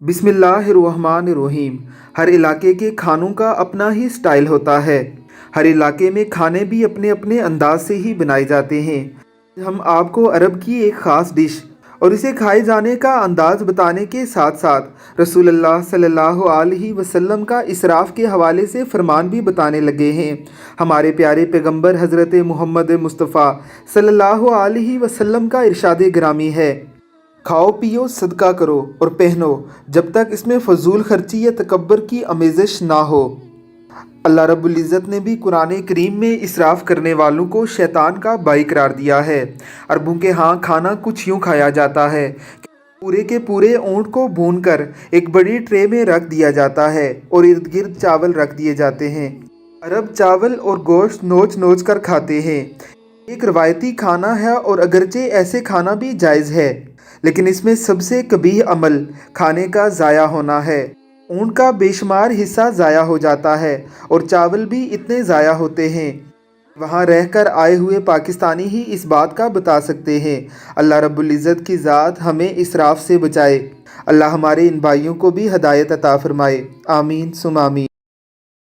बिस्मिल्लाहिर्रहमानिर्रहीम। हर इलाके के खानों का अपना ही स्टाइल होता है। हर इलाके में खाने भी अपने अपने अंदाज से ही बनाए जाते हैं। हम आपको अरब की एक ख़ास डिश और इसे खाए जाने का अंदाज़ बताने के साथ साथ रसूलुल्लाह सल्लल्लाहु अलैहि वसल्लम का इसराफ के हवाले से फरमान भी बताने लगे हैं। हमारे प्यारे पैगंबर हज़रत मोहम्मद मुस्तफ़ा सल्लल्लाहु अलैहि वसल्लम का इरशाद गिरामी है, खाओ पियो सदका करो और पहनो जब तक इसमें फजूल खर्ची या तकब्बर की आमेज़श ना हो। अल्लाह रब्बुल इज़्ज़त ने भी कुरान करीम में इसराफ करने वालों को शैतान का भाई करार दिया है। अरबों के यहाँ खाना कुछ यूँ खाया जाता है कि पूरे के पूरे ऊँट को भूनकर एक बड़ी ट्रे में रख दिया जाता है और इर्द गिर्द चावल रख दिए जाते हैं। अरब चावल और गोश्त नोच नोच कर खाते हैं। एक रवायती खाना है और अगरचे ऐसे खाना भी जायज़ है, लेकिन इसमें सबसे कबीह अमल खाने का ज़ाया होना है। ऊँट का बेशुमार हिस्सा ज़ाया हो जाता है और चावल भी इतने ज़ाया होते हैं। वहाँ रहकर आए हुए पाकिस्तानी ही इस बात का बता सकते हैं। अल्लाह रब्बुल इज़्ज़त की ज़ात हमें इसराफ से बचाए। अल्लाह हमारे इन भाइयों को भी हदायत अता फ़रमाए। आमीन सुम आमीन।